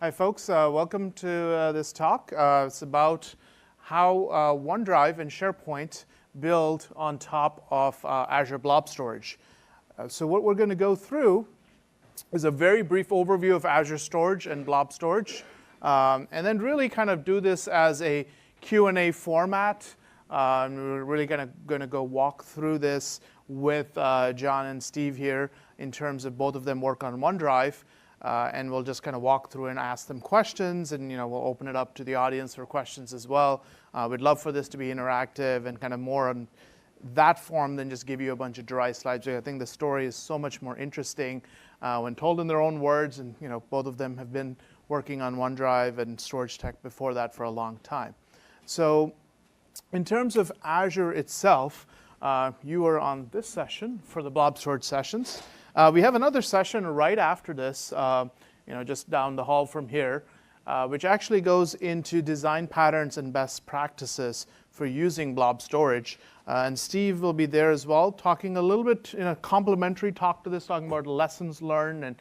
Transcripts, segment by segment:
Hi, folks. Welcome to this talk. It's about how OneDrive and SharePoint build on top of Azure Blob Storage. So what we're going to go through is a very brief overview of Azure Storage and Blob Storage, and then really kind of do this as a Q&A format. We're really going to go walk through this with John and Steve here in terms of both of them work on OneDrive. And we'll just kind of walk through and ask them questions, and we'll open it up to the audience for questions as well. We'd love for this to be interactive and kind of more on that form than just give you a bunch of dry slides. I think the story is so much more interesting when told in their own words, and both of them have been working on OneDrive and storage tech before that for a long time. So in terms of Azure itself, you are on this session for the Blob Storage sessions. We have another session right after this, just down the hall from here, which actually goes into design patterns and best practices for using Blob Storage. And Steve will be there as well, talking a little bit in a complementary talk to this, talking about lessons learned and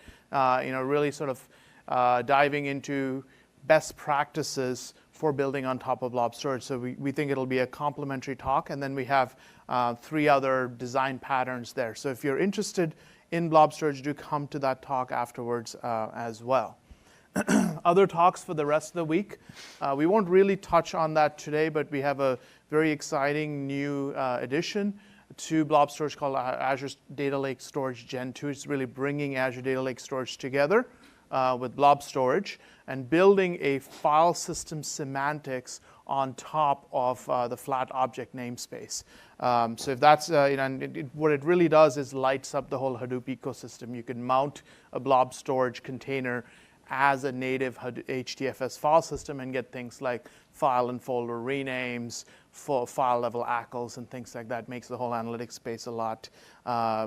really sort of diving into best practices for building on top of Blob Storage. So we think it'll be a complementary talk, and then we have 3 other design patterns there. So if you're interested in Blob Storage, do come to that talk afterwards as well. Other talks for the rest of the week. We won't really touch on that today, but we have a very exciting new addition to Blob Storage called Azure Data Lake Storage Gen 2. It's really bringing Azure Data Lake Storage together with Blob Storage and building a file system semantics on top of the flat object namespace. So if that's, what it really does is lights up the whole Hadoop ecosystem. You can mount a Blob Storage container as a native HDFS file system and get things like file and folder renames, file level ACLs, and things like that. Makes the whole analytics space a lot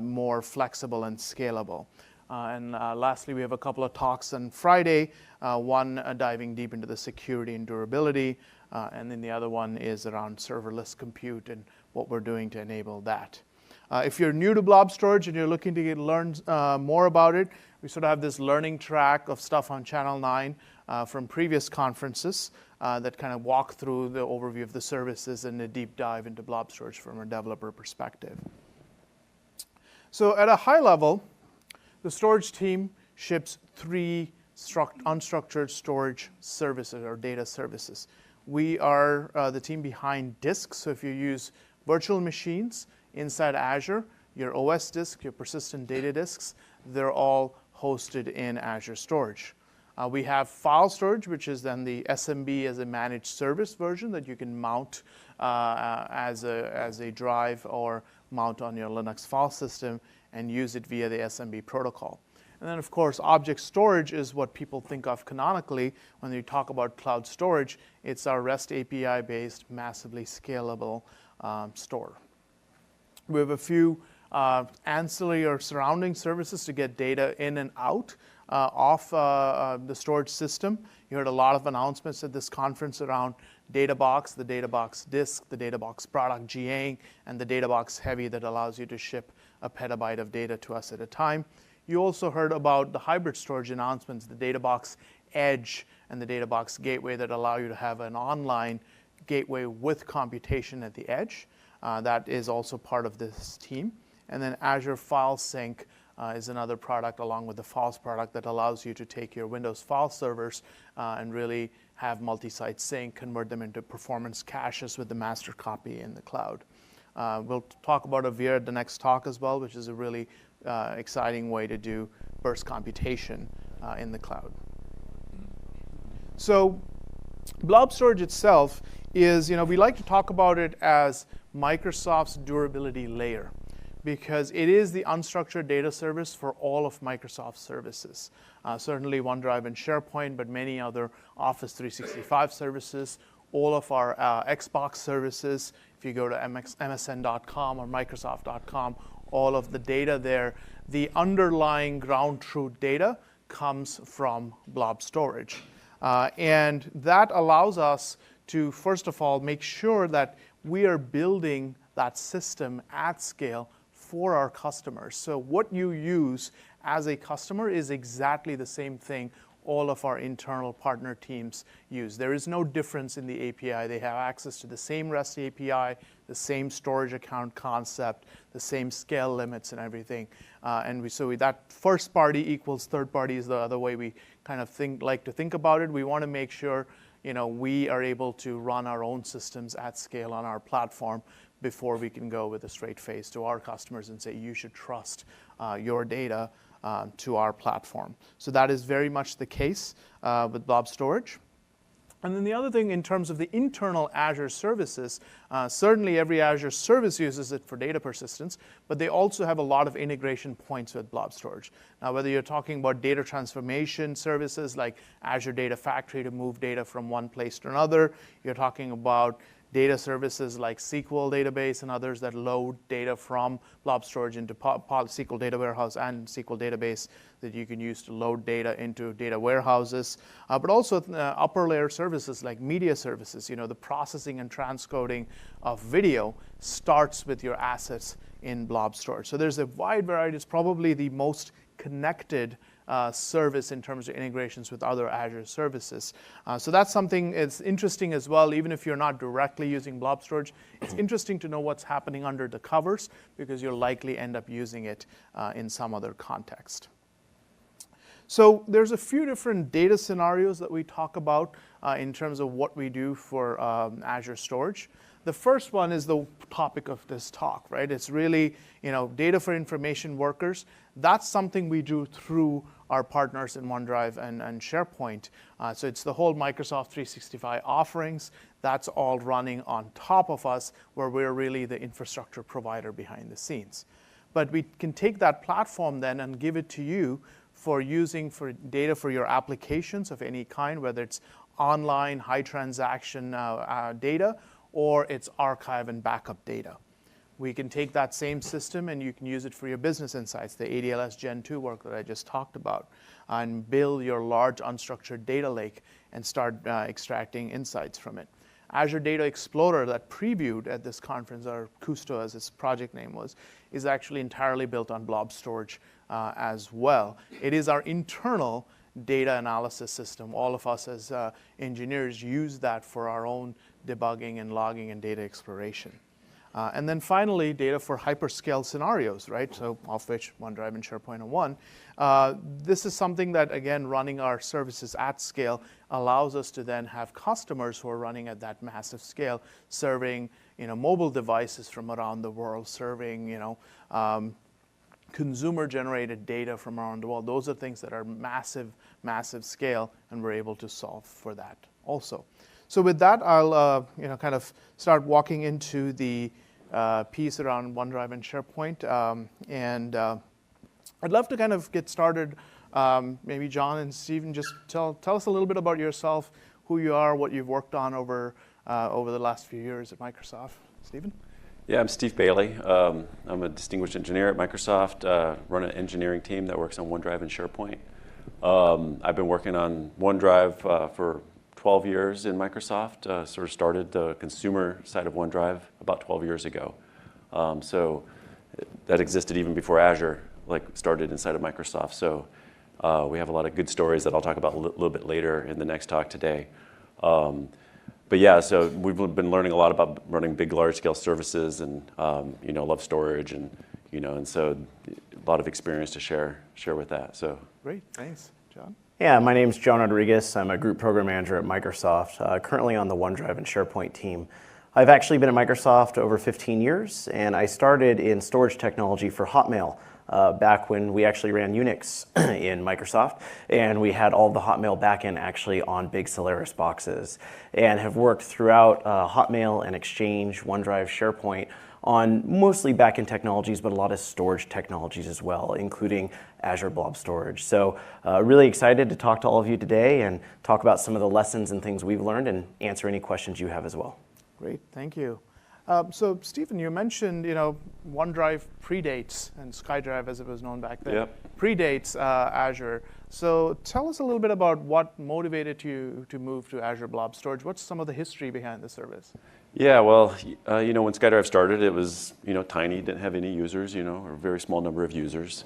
more flexible and scalable. And lastly, we have a couple of talks on Friday, one diving deep into the security and durability, and then the other one is around serverless compute and what we're doing to enable that. If you're new to Blob Storage and you're looking to learn more about it, we sort of have this learning track of stuff on Channel 9 from previous conferences that kind of walk through the overview of the services and a deep dive into Blob Storage from a developer perspective. So at a high level, the storage team ships 3 unstructured storage services or data services. We are the team behind disks. So if you use virtual machines inside Azure, your OS disk, your persistent data disks, they're all hosted in Azure Storage. We have file storage, which is then the SMB as a managed service version that you can mount as a drive or mount on your Linux file system and use it via the SMB protocol. And then, of course, object storage is what people think of canonically when you talk about cloud storage. It's our REST API-based, massively scalable store. We have a few ancillary or surrounding services to get data in and out of the storage system. You heard a lot of announcements at this conference around DataBox, the DataBox disk, the DataBox product GA, and the DataBox Heavy that allows you to ship a petabyte of data to us at a time. You also heard about the hybrid storage announcements, the DataBox Edge and the DataBox Gateway that allow you to have an online gateway with computation at the edge. That is also part of this team. And then Azure File Sync is another product along with the Files product that allows you to take your Windows file servers and really have multi-site sync, convert them into performance caches with the master copy in the cloud. We'll talk about Avira at the next talk as well, which is a really exciting way to do burst computation in the cloud. So Blob Storage itself is, we like to talk about it as Microsoft's durability layer, because it is the unstructured data service for all of Microsoft's services. Certainly OneDrive and SharePoint, but many other Office 365 services, all of our Xbox services. If you go to msn.com or microsoft.com, all of the data there, the underlying ground truth data comes from Blob Storage. And that allows us to, first of all, make sure that we are building that system at scale for our customers. So what you use as a customer is exactly the same thing all of our internal partner teams use. There is no difference in the API. They have access to the same REST API, the same storage account concept, the same scale limits and everything. That first party equals third party is the other way we kind of like to think about it. We want to make sure we are able to run our own systems at scale on our platform before we can go with a straight face to our customers and say, you should trust your data to our platform. So that is very much the case with Blob Storage. And then the other thing in terms of the internal Azure services, certainly every Azure service uses it for data persistence, but they also have a lot of integration points with Blob Storage. Now, whether you're talking about data transformation services like Azure Data Factory to move data from one place to another, you're talking about data services like SQL database and others that load data from Blob Storage into SQL Data Warehouse and SQL database that you can use to load data into data warehouses, but also upper layer services like media services. The processing and transcoding of video starts with your assets in Blob Storage. So there's a wide variety. It's probably the most connected service in terms of integrations with other Azure services. So that's something that's interesting as well. Even if you're not directly using Blob Storage, it's interesting to know what's happening under the covers because you'll likely end up using it in some other context. So there's a few different data scenarios that we talk about in terms of what we do for Azure Storage. The first one is the topic of this talk, right? It's really, data for information workers. That's something we do through our partners in OneDrive and SharePoint. So it's the whole Microsoft 365 offerings. That's all running on top of us, where we're really the infrastructure provider behind the scenes. But we can take that platform then and give it to you for using for data for your applications of any kind, whether it's online, high transaction data, or it's archive and backup data. We can take that same system and you can use it for your business insights, the ADLS Gen 2 work that I just talked about, and build your large unstructured data lake and start extracting insights from it. Azure Data Explorer that previewed at this conference, or Custo as its project name was, is actually entirely built on Blob Storage as well. It is our internal data analysis system. All of us as engineers use that for our own debugging and logging and data exploration. And then finally, data for hyperscale scenarios, right? So of which OneDrive and SharePoint are one. This is something that, again, running our services at scale allows us to then have customers who are running at that massive scale, serving mobile devices from around the world, serving consumer-generated data from around the world. Those are things that are massive, massive scale, and we're able to solve for that also. So with that, I'll kind of start walking into the piece around OneDrive and SharePoint, and I'd love to kind of get started. Maybe John and Stephen, just tell us a little bit about yourself, who you are, what you've worked on over the last few years at Microsoft. Stephen? Yeah, I'm Steve Bailey. I'm a distinguished engineer at Microsoft, run an engineering team that works on OneDrive and SharePoint. I've been working on OneDrive for 12 years in Microsoft. Sort of started the consumer side of OneDrive about 12 years ago. So that existed even before Azure started inside of Microsoft. So we have a lot of good stories that I'll talk about a little bit later in the next talk today. But yeah, so we've been learning a lot about running big, large-scale services, and love storage, and and so a lot of experience to share with that. So great, thanks, John. Yeah, my name's John Rodriguez. I'm a group program manager at Microsoft, currently on the OneDrive and SharePoint team. I've actually been at Microsoft over 15 years, and I started in storage technology for Hotmail back when we actually ran Unix in Microsoft, and we had all the Hotmail backend actually on big Solaris boxes, and have worked throughout Hotmail and Exchange, OneDrive, SharePoint, on mostly backend technologies, but a lot of storage technologies as well, including Azure Blob Storage. So really excited to talk to all of you today and talk about some of the lessons and things we've learned and answer any questions you have as well. Great, thank you. So Stephen, you mentioned OneDrive predates, and SkyDrive as it was known back then, yep, predates Azure. So tell us a little bit about what motivated you to move to Azure Blob Storage. What's some of the history behind the service? Yeah, well, when SkyDrive started, it was tiny, didn't have any users, or a very small number of users,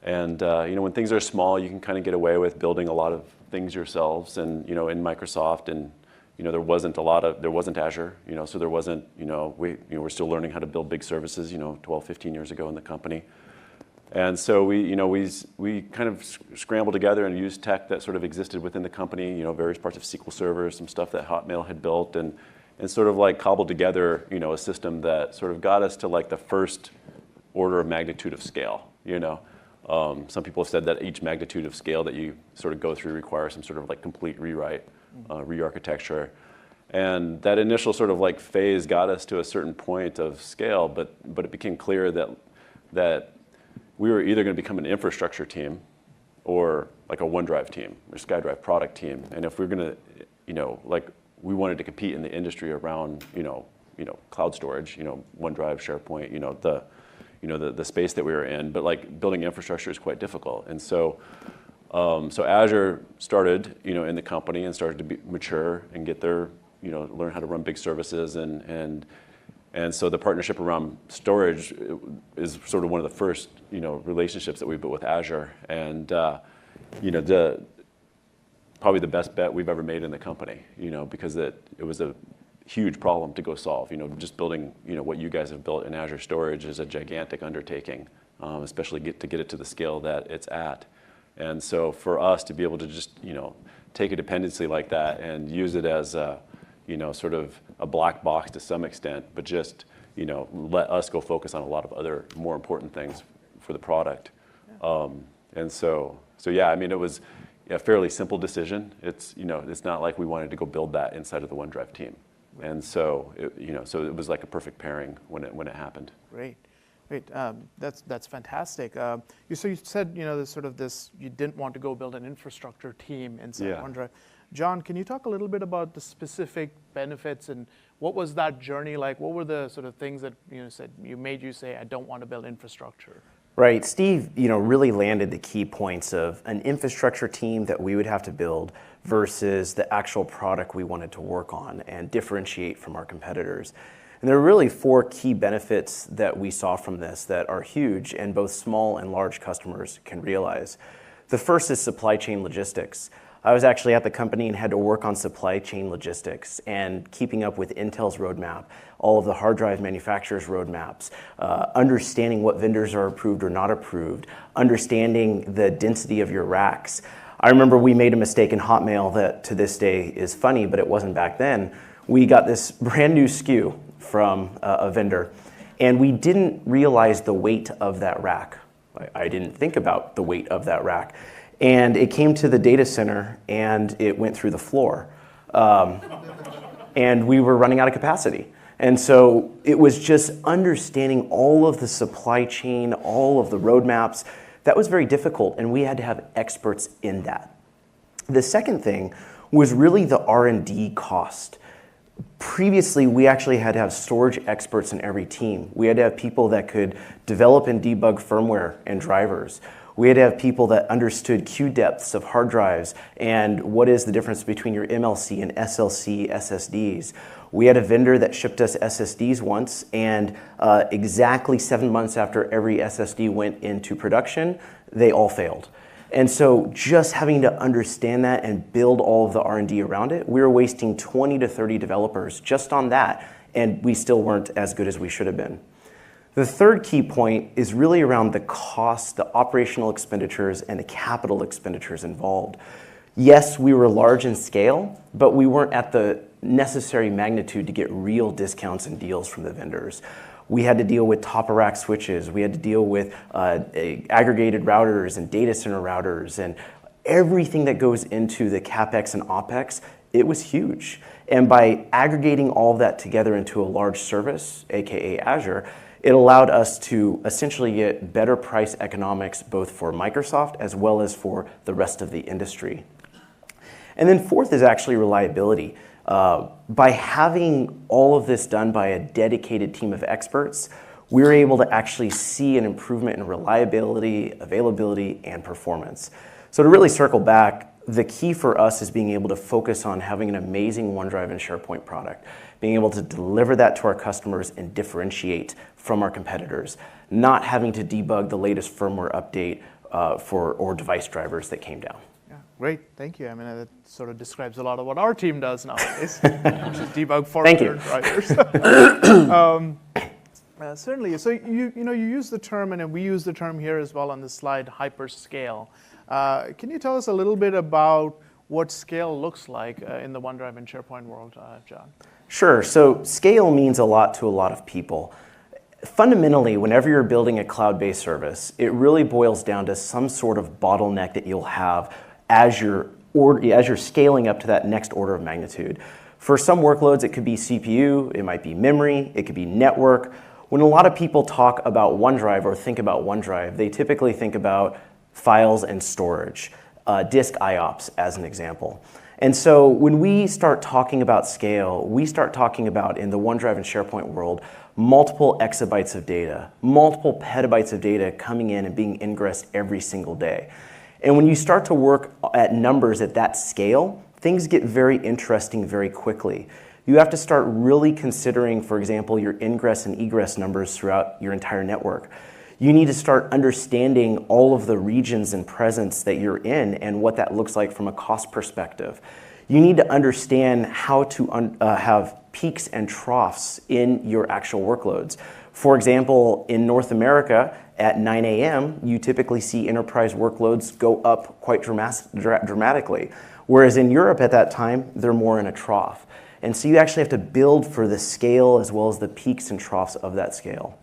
And when things are small, you can kind of get away with building a lot of things yourselves. And in Microsoft, and there wasn't Azure, so there wasn't, we're still learning how to build big services, 12, 15 years ago in the company. And so we kind of scrambled together and used tech that sort of existed within the company, various parts of SQL Server, some stuff that Hotmail had built, and sort of like cobbled together, a system that sort of got us to like the first order of magnitude of scale, Some people have said that each magnitude of scale that you sort of go through requires some sort of like complete rewrite, re-architecture. And that initial sort of like phase got us to a certain point of scale, but it became clear that we were either going to become an infrastructure team or like a OneDrive team or SkyDrive product team. And if we're going to, we wanted to compete in the industry around, cloud storage, OneDrive, SharePoint, the space that we were in, but like building infrastructure is quite difficult. And so Azure started, in the company and started to mature and get their, learn how to run big services, and so the partnership around storage is sort of one of the first, relationships that we built with Azure, and probably the best bet we've ever made in the company, because it was a huge problem to go solve. Just building, what you guys have built in Azure Storage is a gigantic undertaking, especially to get it to the scale that it's at. And so for us to be able to just, take a dependency like that and use it as a, sort of a black box to some extent, but just, let us go focus on a lot of other more important things for the product. And so yeah, I mean, it was a fairly simple decision. It's, it's not like we wanted to go build that inside of the OneDrive team. And so, so it was like a perfect pairing when it happened. Great. That's fantastic. So you said, there's sort of this, you didn't want to go build an infrastructure team inside OneDrive. John, can you talk a little bit about the specific benefits and what was that journey like? What were the sort of things that made you say, I don't want to build infrastructure? Right, Steve, really landed the key points of an infrastructure team that we would have to build versus the actual product we wanted to work on and differentiate from our competitors. And there are really 4 key benefits that we saw from this that are huge and both small and large customers can realize. The first is supply chain logistics. I was actually at the company and had to work on supply chain logistics and keeping up with Intel's roadmap, all of the hard drive manufacturers' roadmaps, understanding what vendors are approved or not approved, understanding the density of your racks. I remember we made a mistake in Hotmail that to this day is funny, but it wasn't back then. We got this brand new SKU from a vendor, and we didn't realize the weight of that rack. I didn't think about the weight of that rack. And it came to the data center, and it went through the floor. And we were running out of capacity. And so it was just understanding all of the supply chain, all of the roadmaps. That was very difficult, and we had to have experts in that. The second thing was really the R&D cost. Previously, we actually had to have storage experts in every team. We had to have people that could develop and debug firmware and drivers. We had to have people that understood queue depths of hard drives and what is the difference between your MLC and SLC SSDs. We had a vendor that shipped us SSDs once, and exactly 7 months after every SSD went into production, they all failed. And so just having to understand that and build all of the R&D around it, we were wasting 20 to 30 developers just on that, and we still weren't as good as we should have been. The third key point is really around the cost, the operational expenditures, and the capital expenditures involved. Yes, we were large in scale, but we weren't at the necessary magnitude to get real discounts and deals from the vendors. We had to deal with top-of-rack switches. We had to deal with aggregated routers and data center routers and everything that goes into the CapEx and OpEx. It was huge. And by aggregating all of that together into a large service, aka Azure, it allowed us to essentially get better price economics both for Microsoft as well as for the rest of the industry. And then fourth is actually reliability. By having all of this done by a dedicated team of experts, we were able to actually see an improvement in reliability, availability, and performance. So to really circle back, the key for us is being able to focus on having an amazing OneDrive and SharePoint product, being able to deliver that to our customers and differentiate from our competitors, not having to debug the latest firmware update or device drivers that came down. Yeah, great, thank you. I mean, that sort of describes a lot of what our team does nowadays, which is debug forward drivers. Certainly. So you use the term, and we use the term here as well on this slide, hyperscale. Can you tell us a little bit about what scale looks like in the OneDrive and SharePoint world, John? Sure. So scale means a lot to a lot of people. Fundamentally, whenever you're building a cloud-based service, it really boils down to some sort of bottleneck that you'll have as you're scaling up to that next order of magnitude. For some workloads, it could be CPU, it might be memory, it could be network. When a lot of people talk about OneDrive or think about OneDrive, they typically think about files and storage, disk IOPS as an example. And so when we start talking about scale, we start talking about, in the OneDrive and SharePoint world, multiple exabytes of data, multiple petabytes of data coming in and being ingressed every single day. And when you start to work at numbers at that scale, things get very interesting very quickly. You have to start really considering, for example, your ingress and egress numbers throughout your entire network. You need to start understanding all of the regions and presence that you're in and what that looks like from a cost perspective. You need to understand how to have peaks and troughs in your actual workloads. For example, in North America, at 9 a.m., you typically see enterprise workloads go up quite dramatically. Whereas in Europe at that time, they're more in a trough. And so you actually have to build for the scale as well as the peaks and troughs of that scale.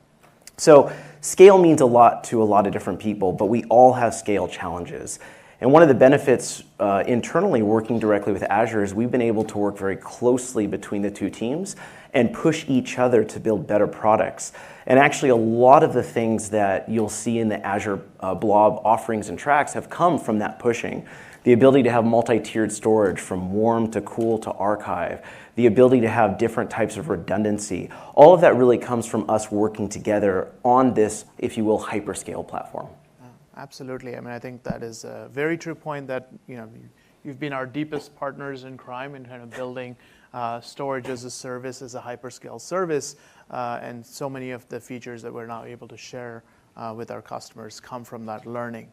So scale means a lot to a lot of different people, but we all have scale challenges. And one of the benefits internally working directly with Azure is we've been able to work very closely between the two teams and push each other to build better products. And actually a lot of the things that you'll see in the Azure Blob offerings and tracks have come from that pushing. The ability to have multi-tiered storage from warm to cool to archive, the ability to have different types of redundancy. All of that really comes from us working together on this, if you will, hyperscale platform. Absolutely. I mean, I think that is a very true point that you've been our deepest partners in crime in kind of building storage as a service, as a hyperscale service, and so many of the features that we're now able to share with our customers come from that learning.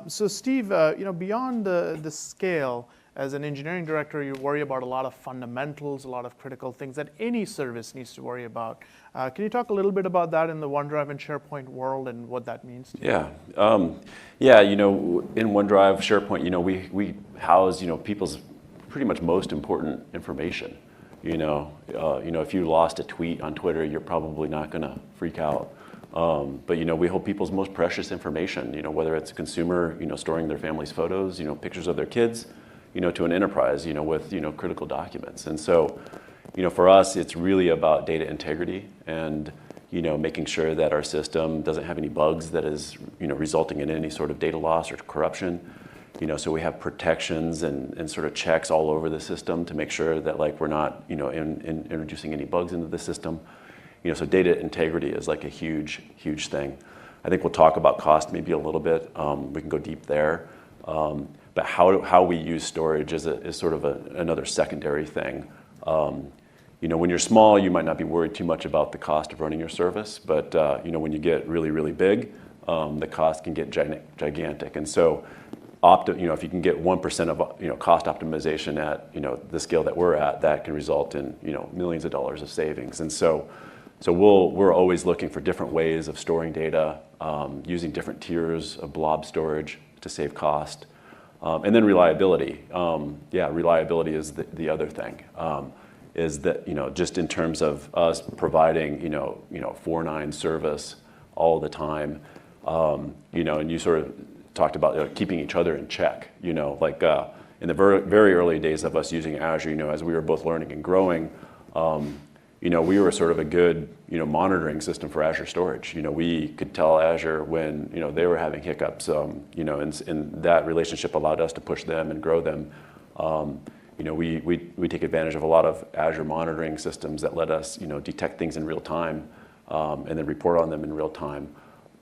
So Steve, beyond the scale, as an engineering director, you worry about a lot of fundamentals, a lot of critical things that any service needs to worry about. Can you talk a little bit about that in the OneDrive and SharePoint world and what that means to you? Yeah. In OneDrive, SharePoint, we house, people's pretty much most important information. If you lost a tweet on Twitter, you're probably not going to freak out. But we hold people's most precious information, whether it's a consumer, storing their family's photos, pictures of their kids, to an enterprise, with, critical documents. And so, for us, it's really about data integrity and, making sure that our system doesn't have any bugs that is, resulting in any sort of data loss or corruption. So we have protections and sort of checks all over the system to make sure that we're not, introducing any bugs into the system. So data integrity is like a huge, huge thing. I think we'll talk about cost maybe a little bit. We can go deep there. But how we use storage is sort of another secondary thing. When you're small, you might not be worried too much about the cost of running your service. But when you get really, really big, the cost can get gigantic. And so, if you can get 1% of cost optimization at the scale that we're at, that can result in millions of dollars of savings. And so we're always looking for different ways of storing data, using different tiers of blob storage to save cost. And then reliability. Reliability is the other thing. Is that just in terms of us providing 4.9 service all the time, and you sort of talked about keeping each other in check. In the very early days of us using Azure, as we were both learning and growing. We were sort of a good, monitoring system for Azure Storage. We could tell Azure when, they were having hiccups, and that relationship allowed us to push them and grow them. We take advantage of a lot of Azure monitoring systems that let us, detect things in real time, and then report on them in real time.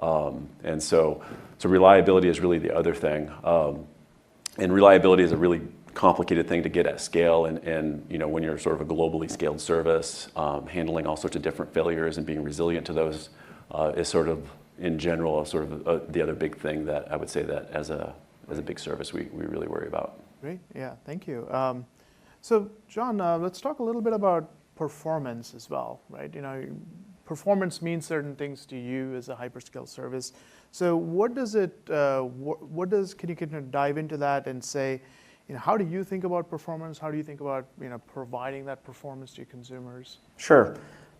And so reliability is really the other thing. And reliability is a really complicated thing to get at scale, and when you're sort of a globally scaled service, handling all sorts of different failures and being resilient to those is sort of in general, sort of the other big thing that I would say that as a big service we really worry about. Great, yeah, thank you. So John, let's talk a little bit about performance as well, right? You know, performance means certain things to you as a hyperscale service. So what does it, can you kind of dive into that and say, you know, how do you think about performance? How do you think about, you know, providing that performance to your consumers? Sure.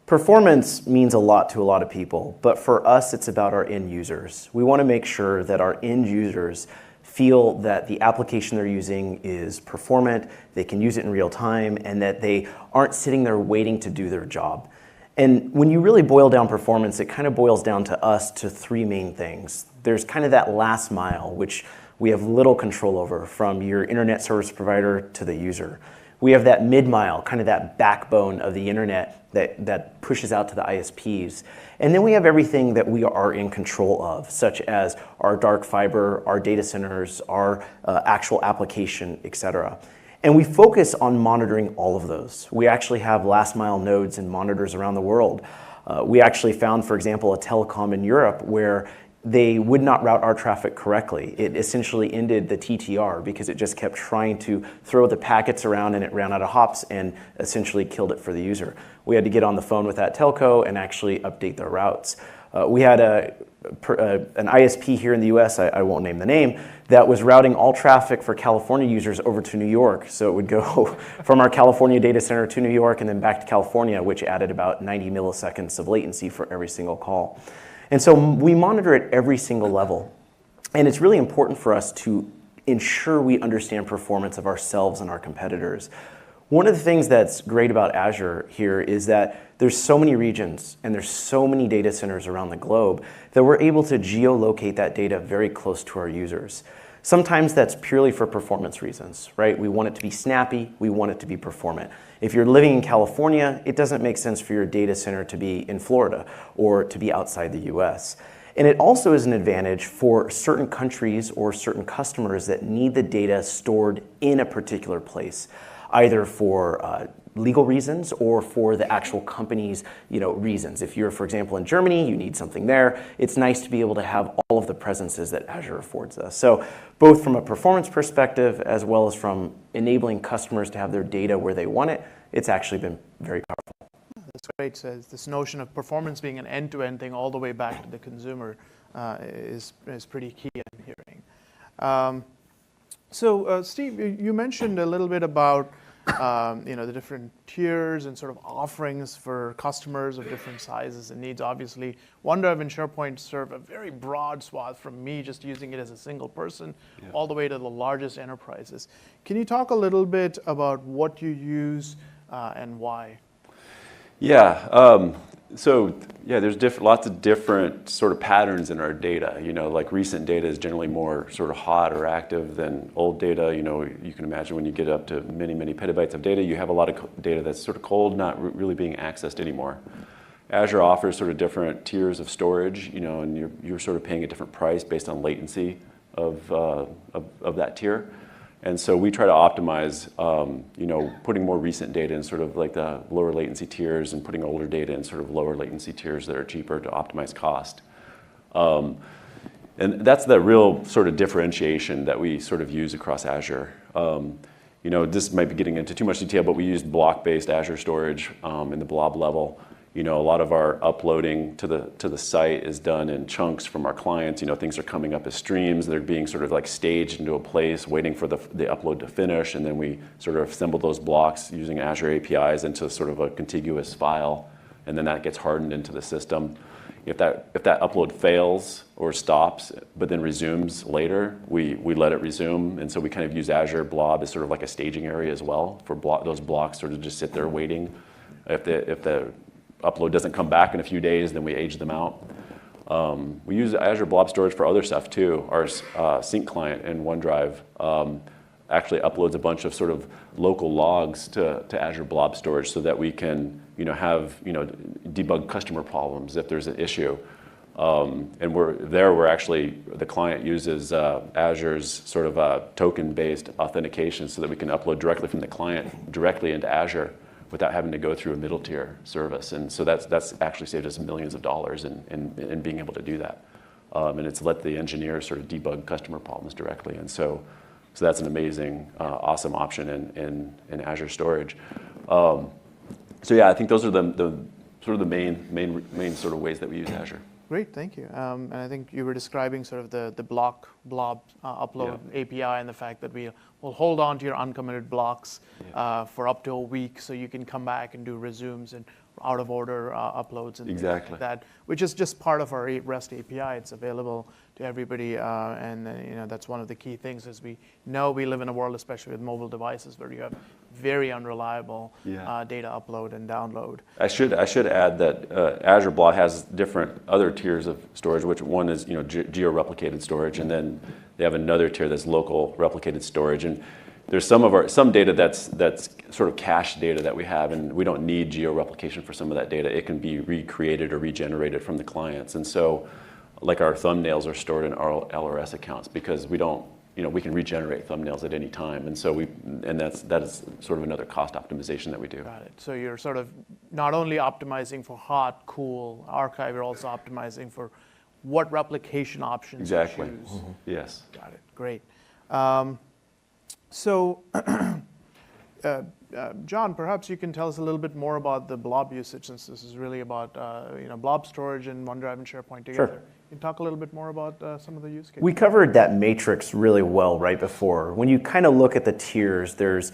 Performance means a lot to a lot of people, but for us, it's about our end users. We want to make sure that our end users feel that the application they're using is performant, they can use it in real time, and that they aren't sitting there waiting to do their job. And when you really boil down performance, it kind of boils down to us to three main things. There's kind of that last mile, which we have little control over, from your internet service provider to the user. We have that mid-mile, kind of that backbone of the internet that pushes out to the ISPs. And then we have everything that we are in control of, such as our dark fiber, our data centers, our actual application, et cetera. And we focus on monitoring all of those. We actually have last mile nodes and monitors around the world. We actually found, for example, a telecom in Europe where they would not route our traffic correctly. It essentially ended the TTR because it just kept trying to throw the packets around and it ran out of hops and essentially killed it for the user. We had to get on the phone with that telco and actually update their routes. We had an ISP here in the US, I won't name the name, that was routing all traffic for California users over to New York. So it would go from our California data center to New York and then back to California, which added about 90 milliseconds of latency for every single call. And so we monitor at every single level. And it's really important for us to ensure we understand performance of ourselves and our competitors. One of the things that's great about Azure here is that there's so many regions and there's so many data centers around the globe that we're able to geolocate that data very close to our users. Sometimes that's purely for performance reasons, right? We want it to be snappy, we want it to be performant. If you're living in California, it doesn't make sense for your data center to be in Florida or to be outside the US. And it also is an advantage for certain countries or certain customers that need the data stored in a particular place, either for legal reasons or for the actual company's reasons. If you're, for example, in Germany, you need something there, it's nice to be able to have all of the presences that Azure affords us. So both from a performance perspective as well as from enabling customers to have their data where they want it, it's actually been very powerful. That's great. So this notion of performance being an end-to-end thing all the way back to the consumer is pretty key, I'm hearing. So Steve, you mentioned a little bit about the different tiers and sort of offerings for customers of different sizes and needs. Obviously, OneDrive and SharePoint serve a very broad swath, from me just using it as a single person all the way to the largest enterprises. Can you talk a little bit about what you use and why? Yeah. There's lots of different sort of patterns in our data. Like recent data is generally more sort of hot or active than old data. You can imagine when you get up to many, many petabytes of data, you have a lot of data that's sort of cold, not really being accessed anymore. Azure offers sort of different tiers of storage, and you're sort of paying a different price based on latency of that tier. And so we try to optimize, putting more recent data in sort of like the lower latency tiers and putting older data in sort of lower latency tiers that are cheaper to optimize cost. And that's the real sort of differentiation that we sort of use across Azure. This might be getting into too much detail, but we use block-based Azure storage in the blob level. A lot of our uploading to the site is done in chunks from our clients. Things are coming up as streams. They're being sort of like staged into a place, waiting for the upload to finish, and then we sort of assemble those blocks using Azure APIs into sort of a contiguous file, and then that gets hardened into the system. If that upload fails or stops, but then resumes later, we let it resume, and so we kind of use Azure Blob as sort of like a staging area as well for those blocks sort of just sit there waiting. If the upload doesn't come back in a few days, then we age them out. We use Azure Blob Storage for other stuff too. Our sync client in OneDrive actually uploads a bunch of sort of local logs to Azure Blob Storage so that we can debug customer problems if there's an issue. And the client uses Azure's sort of token-based authentication so that we can upload directly from the client directly into Azure without having to go through a middle tier service. And so that's actually saved us millions of dollars in being able to do that. and it's let the engineers sort of debug customer problems directly. And so that's an amazing, awesome option in Azure Storage. So yeah, I think those are the sort of the main sort of ways that we use Azure. Great, thank you. And I think you were describing sort of the blob upload API and the fact that we will hold on to your uncommitted blocks for up to a week, so you can come back and do resumes and out of order uploads and things like that, which is just part of our REST API. It's available to everybody, and that's one of the key things. As we know, we live in a world, especially with mobile devices, where you have very unreliable data upload and download. I should add that Azure Blob has different other tiers of storage, which one is geo-replicated storage, and then they have another tier that's local replicated storage. And there's some data that's sort of cached data that we have, and we don't need geo-replication for some of that data. It can be recreated or regenerated from the clients. And so, like our thumbnails are stored in our LRS accounts because we don't, we can regenerate thumbnails at any time. And so that is sort of another cost optimization that we do. Got it. So you're sort of not only optimizing for hot, cool archive, you're also optimizing for what replication options you choose. Mm-hmm. Yes. Got it. Great. So, John, perhaps you can tell us a little bit more about the blob usage, since this is really about blob storage and OneDrive and SharePoint together. Sure. Can you talk a little bit more about some of the use cases? We covered that matrix really well right before. When you kind of look at the tiers, is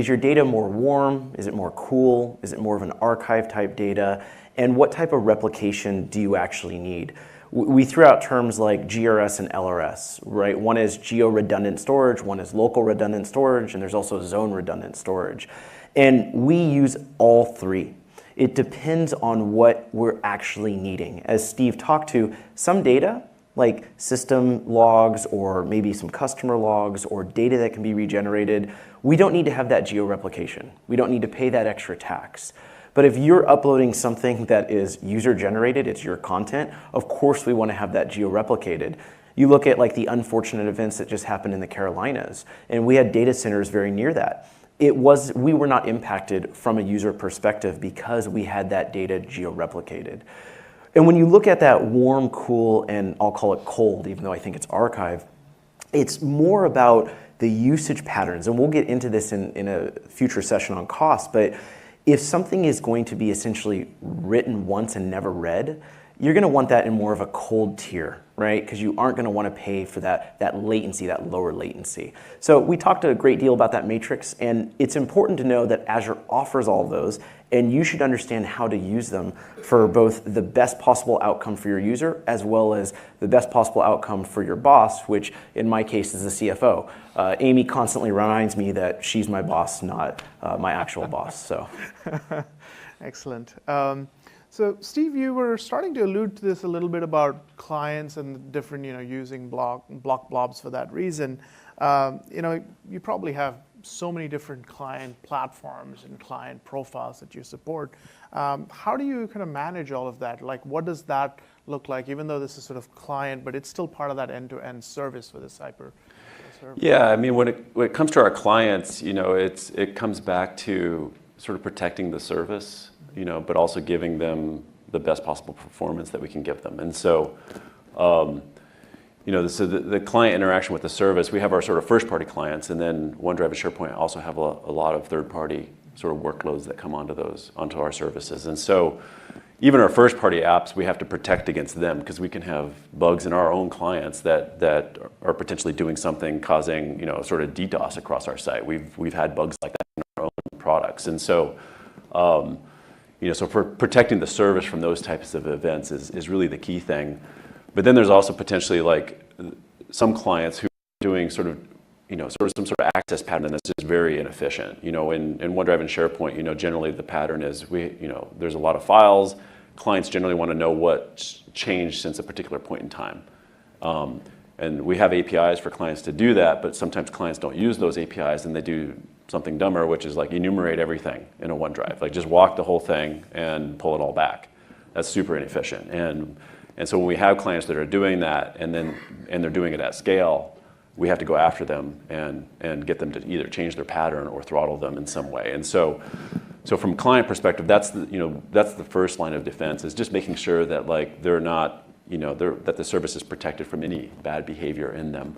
your data more warm? Is it more cool? Is it more of an archive type data? And what type of replication do you actually need? We threw out terms like GRS and LRS, right? One is geo-redundant storage, one is local redundant storage, and there's also zone redundant storage. And we use all three. It depends on what we're actually needing. As Steve talked to, some data, like system logs or maybe some customer logs or data that can be regenerated, we don't need to have that geo-replication. We don't need to pay that extra tax. But if you're uploading something that is user-generated, it's your content, of course we want to have that geo-replicated. You look at like the unfortunate events that just happened in the Carolinas, and we had data centers very near that. We were not impacted from a user perspective because we had that data geo-replicated. And when you look at that warm, cool, and I'll call it cold, even though I think it's archive, it's more about the usage patterns. And we'll get into this in a future session on cost, but if something is going to be essentially written once and never read, you're going to want that in more of a cold tier, right? Because you aren't going to want to pay for that latency, that lower latency. So we talked a great deal about that matrix, and it's important to know that Azure offers all of those, and you should understand how to use them for both the best possible outcome for your user as well as the best possible outcome for your boss, which in my case is the CFO. Amy constantly reminds me that she's my boss, not my actual boss. So, excellent. So, Steve, you were starting to allude to this a little bit about clients and different, using block blobs for that reason. You probably have so many different client platforms and client profiles that you support. How do you kind of manage all of that? Like, what does that look like? Even though this is sort of client, but it's still part of that end-to-end service for this hyper service. Yeah, I mean, when it comes to our clients, it comes back to sort of protecting the service, but also giving them the best possible performance that we can give them. And so, so the client interaction with the service, we have our sort of first-party clients, and then OneDrive and SharePoint also have a lot of third-party sort of workloads that come onto our services. And so, even our first-party apps, we have to protect against them because we can have bugs in our own clients that are potentially doing something, causing sort of DDoS across our site. We've had bugs like that in our own products, and so so for protecting the service from those types of events is really the key thing. But then there's also potentially like some clients who are doing sort of some sort of access pattern that's just very inefficient. In OneDrive and SharePoint, generally the pattern is there's a lot of files. Clients generally want to know what's changed since a particular point in time. And we have APIs for clients to do that, but sometimes clients don't use those APIs and they do something dumber, which is like enumerate everything in a OneDrive. Like just walk the whole thing and pull it all back. That's super inefficient. And so when we have clients that are doing that and they're doing it at scale, we have to go after them and get them to either change their pattern or throttle them in some way. And so from a client perspective, that's the first line of defense, is just making sure that like they're not that the service is protected from any bad behavior in them.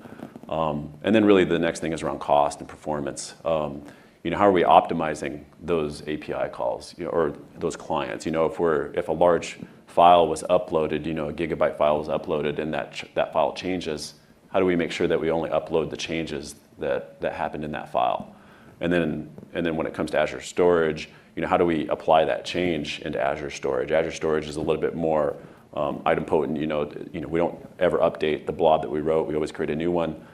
And then really the next thing is around cost and performance. How are we optimizing those API calls, or those clients? If a large file was uploaded, a gigabyte file was uploaded, and that file changes, how do we make sure that we only upload the changes that happened in that file? And then when it comes to Azure Storage, how do we apply that change into Azure Storage? Azure Storage is a little bit more idempotent. We don't ever update the blob that we wrote. We always create a new one.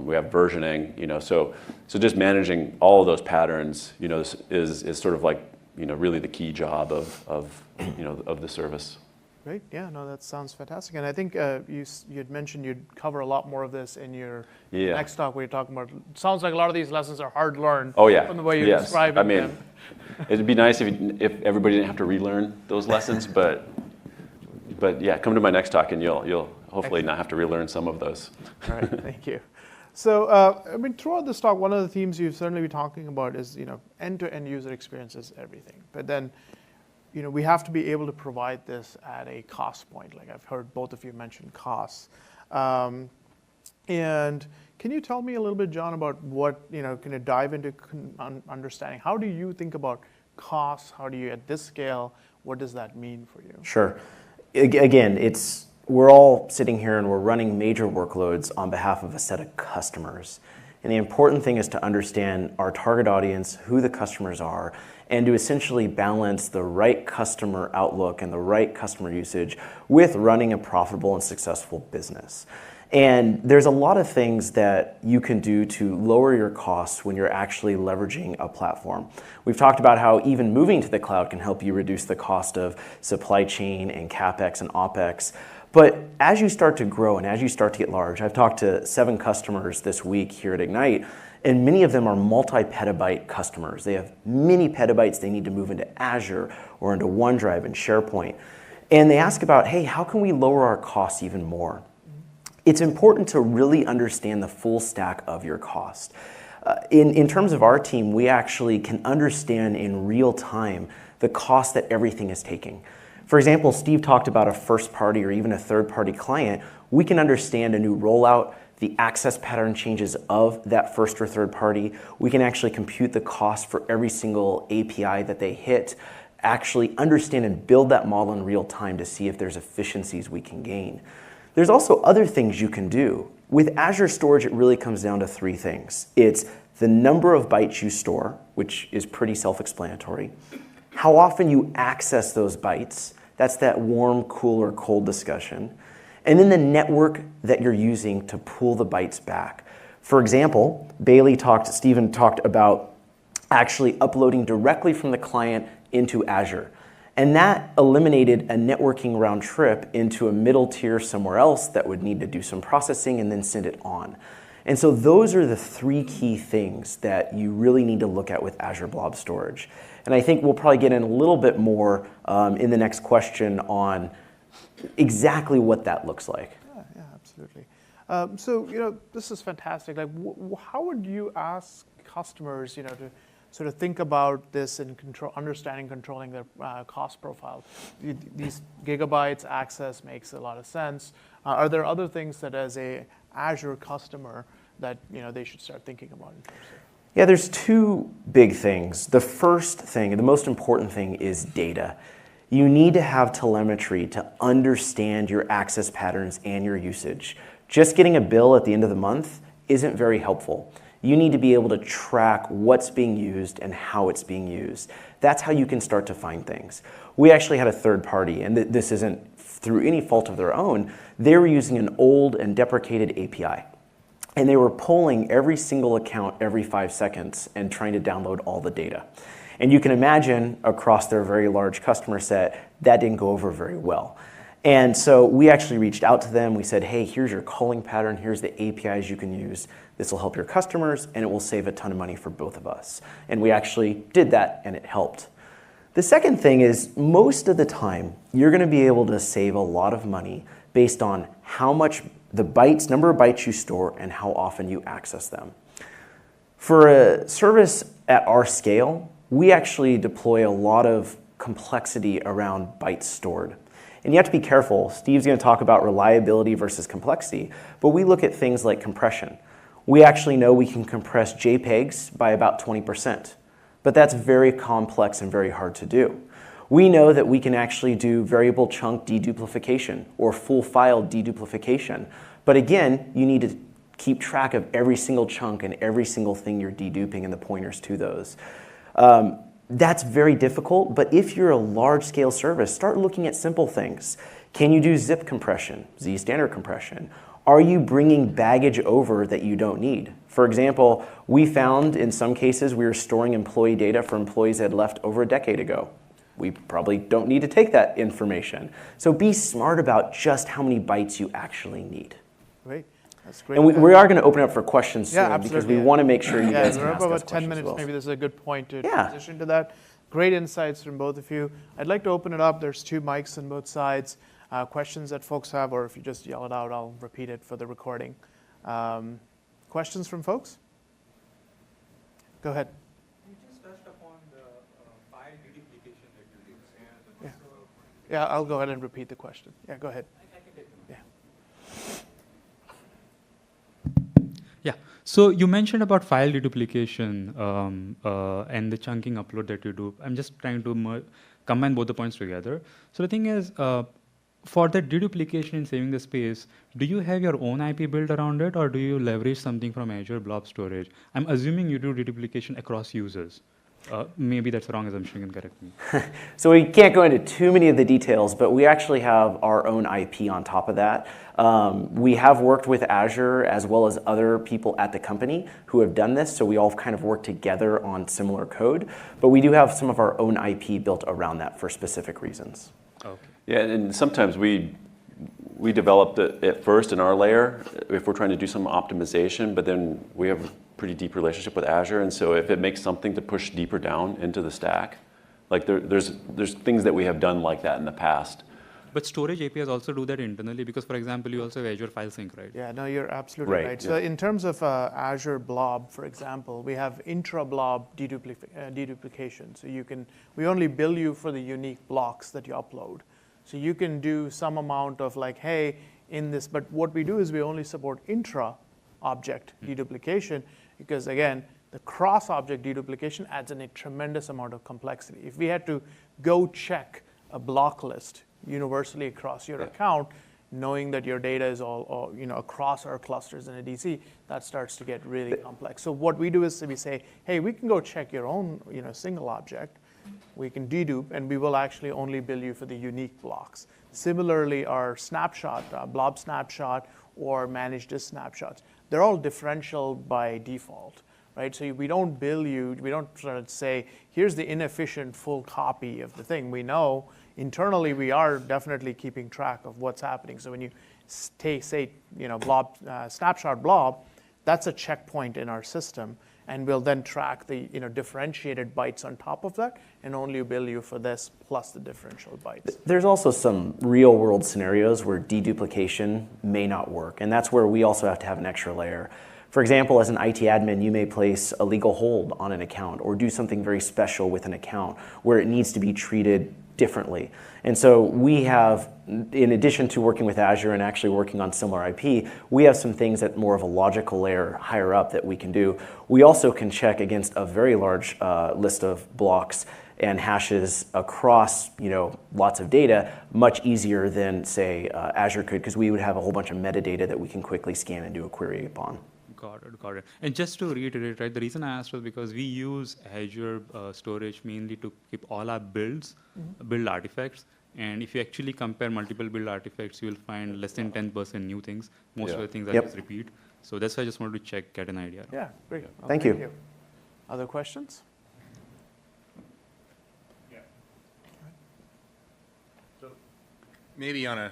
We have versioning. So just managing all of those patterns, is sort of like, really the key job of the service. Great. Yeah, no, that sounds fantastic. And I think you had mentioned you'd cover a lot more of this in your next talk where you're talking about, it sounds like a lot of these lessons are hard learned from the way you're describing them. It'd be nice if everybody didn't have to relearn those lessons, but yeah, come to my next talk and you'll hopefully not have to relearn some of those. All right, thank you. So, throughout this talk, one of the themes you've certainly been talking about is, end-to-end user experience is everything. But then, we have to be able to provide this at a cost point. Like I've heard both of you mention costs. And can you tell me a little bit, John, about what, can you dive into understanding, how do you think about costs? How do you, at this scale, what does that mean for you? Sure. Again, we're all sitting here and we're running major workloads on behalf of a set of customers. And the important thing is to understand our target audience, who the customers are, and to essentially balance the right customer outlook and the right customer usage with running a profitable and successful business. And there's a lot of things that you can do to lower your costs when you're actually leveraging a platform. We've talked about how even moving to the cloud can help you reduce the cost of supply chain and CapEx and OpEx. But as you start to grow and as you start to get large, I've talked to 7 customers this week here at Ignite, and many of them are multi-petabyte customers. They have many petabytes they need to move into Azure or into OneDrive and SharePoint. And they ask about, hey, how can we lower our costs even more? It's important to really understand the full stack of your cost. In terms of our team, we actually can understand in real time the cost that everything is taking. For example, Steve talked about a first party or even a third party client. We can understand a new rollout, the access pattern changes of that first or third party. We can actually compute the cost for every single API that they hit, actually understand and build that model in real time to see if there's efficiencies we can gain. There's also other things you can do. With Azure Storage, it really comes down to 3 things. It's the number of bytes you store, which is pretty self-explanatory. How often you access those bytes. That's that warm, cool, or cold discussion. And then the network that you're using to pull the bytes back. For example, Stephen talked about actually uploading directly from the client into Azure. And that eliminated a networking round trip into a middle tier somewhere else that would need to do some processing and then send it on. And so those are the 3 key things that you really need to look at with Azure Blob Storage. And I think we'll probably get in a little bit more in the next question on exactly what that looks like. Yeah, absolutely. So, this is fantastic. Like, how would you ask customers, to sort of think about this and controlling their cost profile? These gigabytes access makes a lot of sense. Are there other things that as a Azure customer that they should start thinking about in terms of? Yeah, there's 2 big things. The first thing, and the most important thing, is data. You need to have telemetry to understand your access patterns and your usage. Just getting a bill at the end of the month isn't very helpful. You need to be able to track what's being used and how it's being used. That's how you can start to find things. We actually had a third party, and this isn't through any fault of their own. They were using an old and deprecated API. And they were polling every single account every 5 seconds and trying to download all the data. And you can imagine across their very large customer set, that didn't go over very well. And so we actually reached out to them. We said, hey, here's your calling pattern. Here's the APIs you can use. This will help your customers, and it will save a ton of money for both of us. And we actually did that, and it helped. The second thing is, most of the time, you're going to be able to save a lot of money based on how much number of bytes you store and how often you access them. For a service at our scale, we actually deploy a lot of complexity around bytes stored. And you have to be careful. Steve's going to talk about reliability versus complexity, but we look at things like compression. We actually know we can compress JPEGs by about 20%, but that's very complex and very hard to do. We know that we can actually do variable chunk deduplication or full file deduplication, but again, you need to keep track of every single chunk and every single thing you're deduping and the pointers to those. That's very difficult, but if you're a large-scale service, start looking at simple things. Can you do zip compression, Z standard compression? Are you bringing baggage over that you don't need? For example, we found in some cases we were storing employee data for employees that had left over a decade ago. We probably don't need to take that information. So be smart about just how many bytes you actually need. Great. That's great. And we are going to open up for questions soon, absolutely, because we want to make sure you guys can we're ask us about 10 questions minutes. as well. Maybe this is a good point to transition to that. Great insights from both of you. I'd like to open it up. There's 2 mics on both sides. Questions that folks have, or if you just yell it out, I'll repeat it for the recording. Questions from folks? Go ahead. You just touched upon the file deduplication that you use. And Yeah, I'll go ahead and repeat the question. Yeah, go ahead. I can take it. Yeah. Yeah. So you mentioned about file deduplication and the chunking upload that you do. I'm just trying to combine both the points together. So the thing is, for that deduplication and saving the space, do you have your own IP built around it, or do you leverage something from Azure Blob Storage? I'm assuming you do deduplication across users. Maybe that's a wrong assumption, you can correct me. So we can't go into too many of the details, but we actually have our own IP on top of that. We have worked with Azure as well as other people at the company who have done this, so we all kind of work together on similar code, but we do have some of our own IP built around that for specific reasons. Okay. Yeah, and sometimes we developed it at first in our layer if we're trying to do some optimization, but then we have pretty deep relationship with Azure, and so if it makes something to push deeper down into the stack, like there's things that we have done like that in the past. But storage APIs also do that internally because, for example, you also have Azure File Sync, right? Yeah, no, you're absolutely right. So in terms of Azure Blob, for example, we have intra-blob deduplication. So we only bill you for the unique blocks that you upload. So you can do some amount of like, hey, in this, but what we do is we only support intra-object deduplication because, again, the cross-object deduplication adds in a tremendous amount of complexity. If we had to go check a block list universally across your account, knowing that your data is all across our clusters in a DC, that starts to get really complex. So what we do is we say, hey, we can go check your own single object, we can dedupe, and we will actually only bill you for the unique blocks. Similarly, our snapshot, blob snapshot, or managed disk snapshots, they're all differential by default, right? So we don't bill you, we don't sort of say, here's the inefficient full copy of the thing. We know internally we are definitely keeping track of what's happening. So when you say blob snapshot blob, that's a checkpoint in our system, and we'll then track the differentiated bytes on top of that, and only bill you for this plus the differential bytes. There's also some real world scenarios where deduplication may not work, and that's where we also have to have an extra layer. For example, as an IT admin, you may place a legal hold on an account or do something very special with an account where it needs to be treated differently. And so we have, in addition to working with Azure and actually working on similar IP, we have some things at more of a logical layer higher up that we can do. We also can check against a very large list of blocks and hashes across lots of data much easier than, say, Azure could, because we would have a whole bunch of metadata that we can quickly scan and do a query upon. Got it. And just to reiterate, right, the reason I asked was because we use Azure storage mainly to keep all our build artifacts. And if you actually compare multiple build artifacts, you will find less than 10% new things. Most of the things are just repeat. So that's why I just wanted to get an idea. Yeah, great. Thank you. Other questions? Yeah. So maybe on a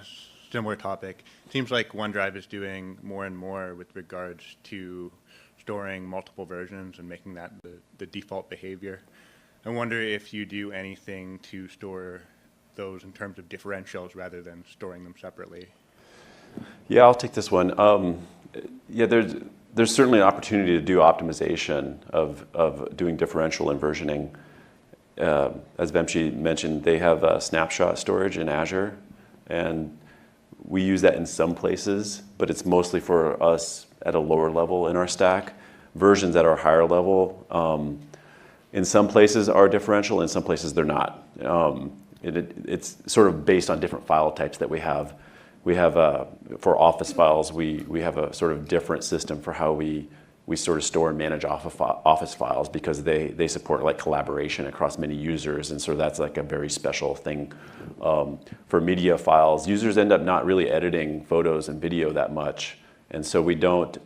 similar topic, it seems like OneDrive is doing more and more with regards to storing multiple versions and making that the default behavior. I wonder if you do anything to store those in terms of differentials rather than storing them separately. Yeah, I'll take this one. Yeah, there's certainly an opportunity to do optimization of doing differential inversioning. As Vamshi mentioned, they have snapshot storage in Azure. And we use that in some places, but it's mostly for us at a lower level in our stack. Versions at our higher level, in some places are differential, in some places they're not. It's sort of based on different file types that we have. We have, for Office files, we have a sort of different system for how we sort of store and manage Office files, because they support like collaboration across many users, and so that's like a very special thing. For media files, users end up not really editing photos and video that much, and so we don't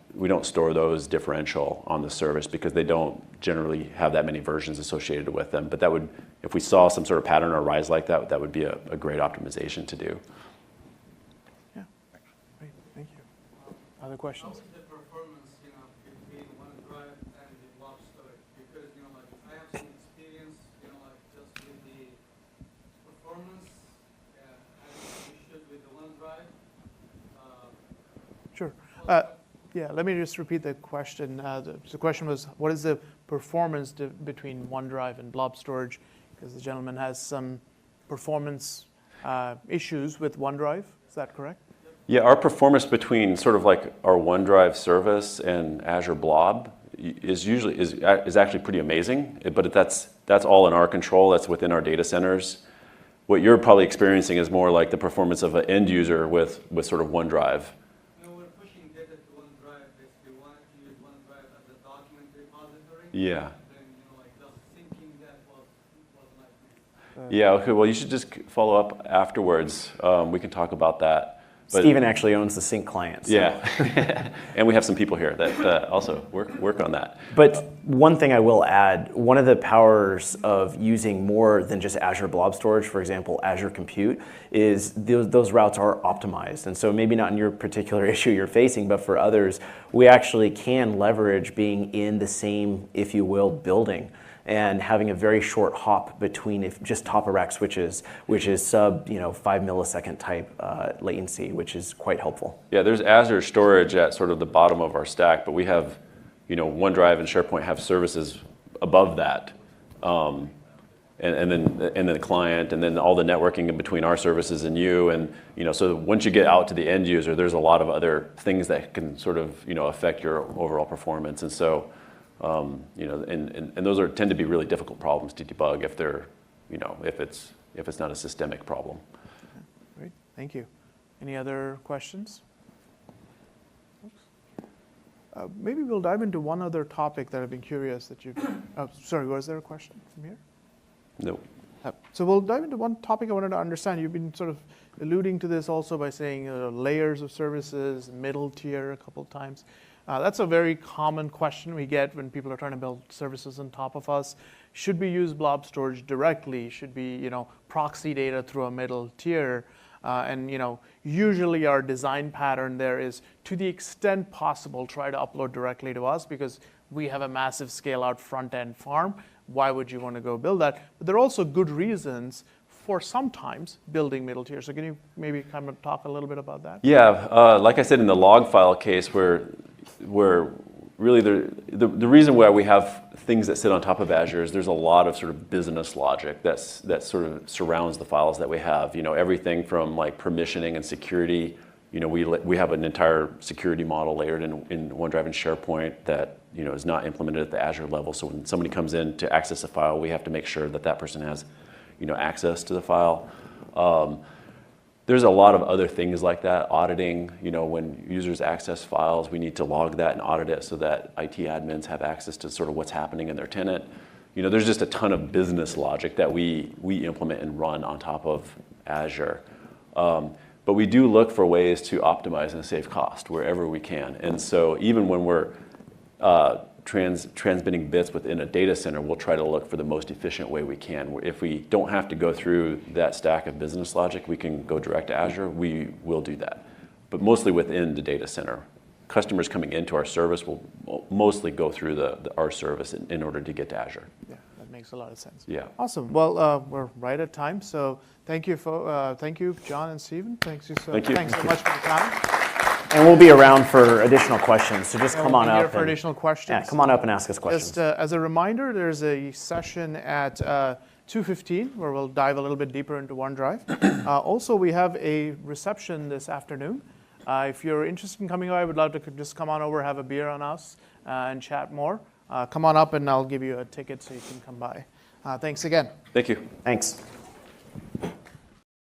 store those differential on the service because they don't generally have that many versions associated with them. But that would, if we saw some sort of pattern or rise like that, that would be a great optimization to do. Yeah, great, thank you. Other questions? How's the performance, between OneDrive and the Blob Storage? Because, like I have some experience, like just with the performance, having issues with the OneDrive. Sure. Yeah, let me just repeat the question. The question was, what is the performance between OneDrive and Blob Storage? Because the gentleman has some performance issues with OneDrive. Is that correct? Yeah, our performance between sort of like our OneDrive service and Azure Blob is actually pretty amazing. But that's all in our control. That's within our data centers. What you're probably experiencing is more like the performance of an end user with sort of OneDrive. Yeah. Yeah, okay, well, you should just follow up afterwards. We can talk about that. But Steven actually owns the sync client. So. Yeah, and we have some people here that also work on that. But one thing I will add, one of the powers of using more than just Azure Blob Storage, for example, Azure Compute, is those routes are optimized. And so maybe not in your particular issue you're facing, but for others, we actually can leverage being in the same, if you will, building, and having a very short hop between just top-of-rack switches, which is sub 5 millisecond type latency, which is quite helpful. Yeah, there's Azure Storage at sort of the bottom of our stack, but we have, OneDrive and SharePoint have services above that, and then the client, and then all the networking in between our services and you, and so once you get out to the end user, there's a lot of other things that can sort of affect your overall performance, and so. And those tend to be really difficult problems to debug if they're, if it's not a systemic problem. Great, thank you. Any other questions? Maybe we'll dive into one other topic that I've been curious that you. Sorry, was there a question from here? No. So we'll dive into one topic I wanted to understand. You've been sort of alluding to this also by saying layers of services, middle tier a couple of times. That's a very common question we get when people are trying to build services on top of us. Should we use blob storage directly? Should we, proxy data through a middle tier? And usually our design pattern there is, to the extent possible, try to upload directly to us because we have a massive scale-out front-end farm. Why would you want to go build that? But there are also good reasons for sometimes building middle tier. So can you maybe kind of talk a little bit about that? Yeah, like I said in the log file case, where really the reason why we have things that sit on top of Azure is there's a lot of sort of business logic that sort of surrounds the files that we have. Everything from like permissioning and security. We have an entire security model layered in OneDrive and SharePoint that is not implemented at the Azure level. So when somebody comes in to access a file, we have to make sure that person has access to the file. There's a lot of other things like that. Auditing, when users access files, we need to log that and audit it so that IT admins have access to sort of what's happening in their tenant. There's just a ton of business logic that we implement and run on top of Azure. But we do look for ways to optimize and save cost wherever we can. And so even when we're transmitting bits within a data center, we'll try to look for the most efficient way we can. If we don't have to go through that stack of business logic, we can go direct to Azure, we will do that. But mostly within the data center. Customers coming into our service will mostly go through our service in order to get to Azure. Yeah, that makes a lot of sense. Yeah. Awesome. Well, we're right at time, so thank you, John and Steven. Thanks so much for your time. And we'll be around for additional questions, so just come on up. Here for additional questions. Yeah, come on up and ask us questions. Just as a reminder, there's a session at 2:15, where we'll dive a little bit deeper into OneDrive. Also, we have a reception this afternoon. If you're interested in coming over, I would love to just come on over, have a beer on us, and chat more. Come on up, and I'll give you a ticket so you can come by. Thanks again. Thank you. Thanks.